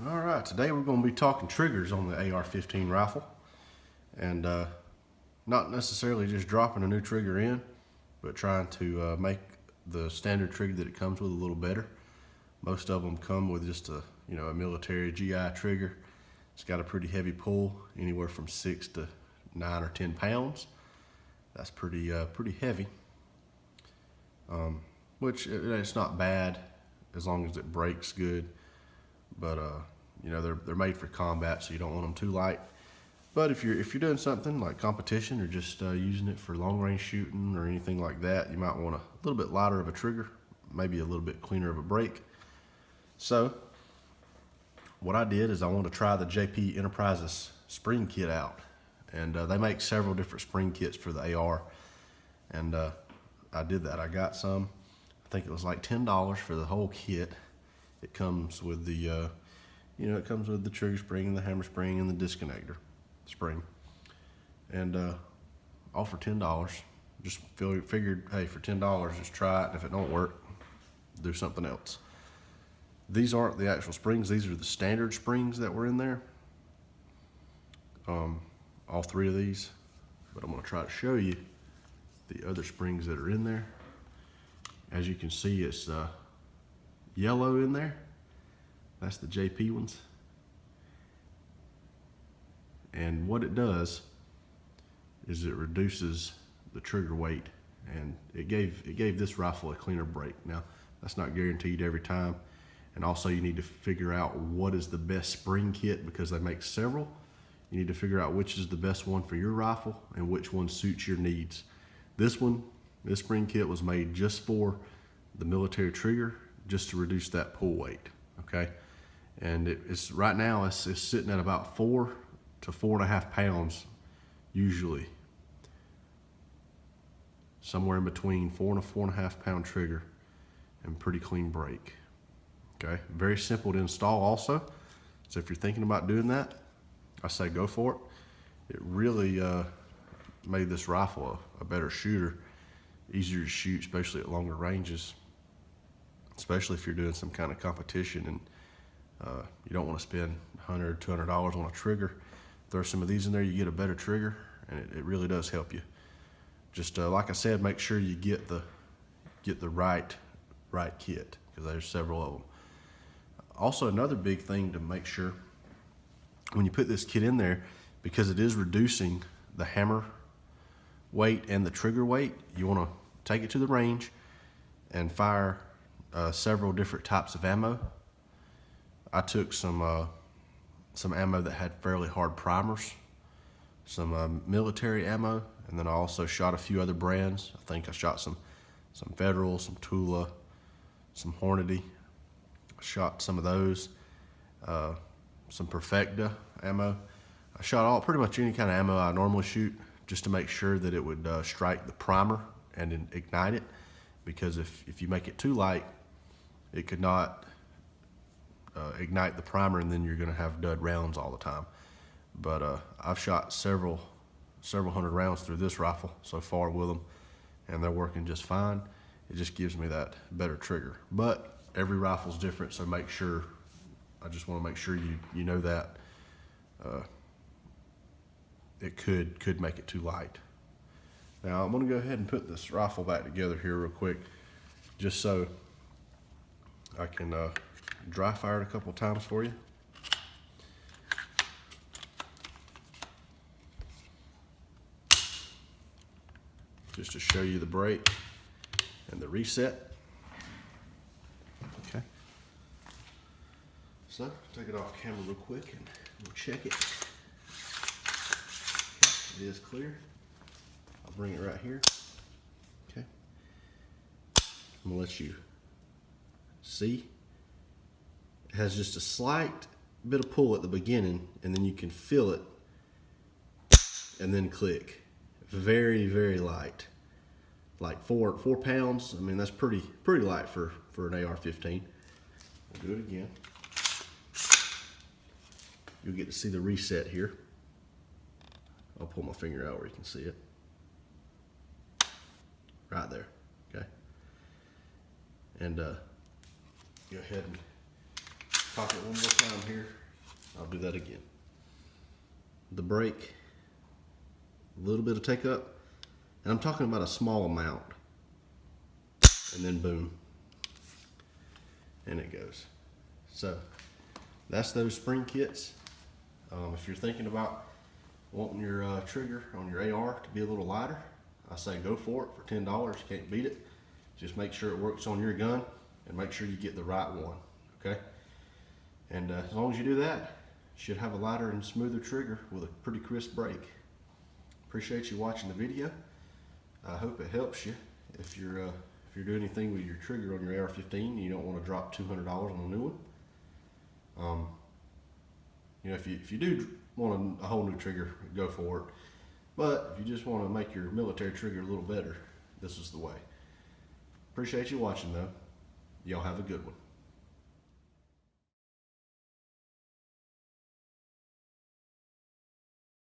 All right, today we're going to be talking triggers on the Ar15 rifle, and not necessarily just dropping a new trigger in, but trying to make the standard trigger that it comes with a little better. Most of them come with just a military GI trigger. It's got a pretty heavy pull, anywhere from 6 to 9 or 10 pounds. That's pretty heavy, which it's not bad as long as it breaks good. But they're made for combat, so you don't want them too light. But if you're doing something like competition or just using it for long range shooting or anything like that, you might want a little bit lighter of a trigger, maybe a little bit cleaner of a break. So what I did is I wanted to try the JP Enterprises spring kit out, and they make several different spring kits for the AR, and I did that. I got some. I think it was like $10 for the whole kit. It comes with the, it comes with the trigger spring and the hammer spring and the disconnector spring, and all for $10. Just figured, hey, for $10, just try it. And if it don't work, do something else. These aren't the actual springs; these are the standard springs that were in there. All three of these, but I'm going to try to show you the other springs that are in there. As you can see, it's yellow in there. That's the JP ones. And what it does is it reduces the trigger weight, and it gave this rifle a cleaner break. Now, that's not guaranteed every time. And also you need to figure out what is the best spring kit, because they make several. You need to figure out which is the best one for your rifle and which one suits your needs. This spring kit was made just for the military trigger, just to reduce that pull weight, okay? And it's right now it's sitting at about 4 to 4.5 pounds, usually. Somewhere in between 4 and a 4.5 pound trigger, and pretty clean break. Okay, very simple to install also. So if you're thinking about doing that, I say go for it. It really made this rifle a better shooter, easier to shoot, especially at longer ranges. Especially if you're doing some kind of competition and you don't want to spend $100, $200 on a trigger. Throw some of these in there, you get a better trigger, and it really does help you. Just like I said, make sure you get the right kit, because there's several of them. Also, another big thing to make sure when you put this kit in there, because it is reducing the hammer weight and the trigger weight, you want to take it to the range and fire several different types of ammo. I took some ammo that had fairly hard primers, some military ammo, and then I also shot a few other brands. I think I shot some Federal, some Tula, some Hornady. I shot some of those, some Perfecta ammo. I shot pretty much any kind of ammo I normally shoot, just to make sure that it would strike the primer and ignite it, because if you make it too light, it could not ignite the primer, and then you're going to have dud rounds all the time. But I've shot several hundred rounds through this rifle so far with them, and they're working just fine. It just gives me that better trigger. But every rifle's different, so I just want to make sure you know that it could make it too light. Now I'm going to go ahead and put this rifle back together here real quick, just so I can dry fire it a couple times for you. Just to show you the break and the reset. Okay. So take it off camera real quick and we'll check it. Okay, it is clear. I'll bring it right here. Okay. I'm gonna let you see. It has just a slight bit of pull at the beginning, and then you can feel it and then click. Very, very light. Like 4 pounds. I mean, that's pretty light for an AR-15. We'll do it again. You'll get to see the reset here. I'll pull my finger out where you can see it. Right there, okay? And go ahead and Cock it one more time here. I'll do that again. The brake, a little bit of take up, and I'm talking about a small amount. And then boom, and it goes. So that's those spring kits. If you're thinking about wanting your trigger on your AR to be a little lighter, I say go for it for $10. Can't beat it. Just make sure it works on your gun and make sure you get the right one, okay? And as long as you do that, you should have a lighter and smoother trigger with a pretty crisp brake. Appreciate you watching the video. I hope it helps you. If you're doing anything with your trigger on your Ar15 and you don't want to drop $200 on a new one, you know, if you do want a whole new trigger, go for it. But if you just want to make your military trigger a little better, this is the way. Appreciate you watching though. Y'all have a good one.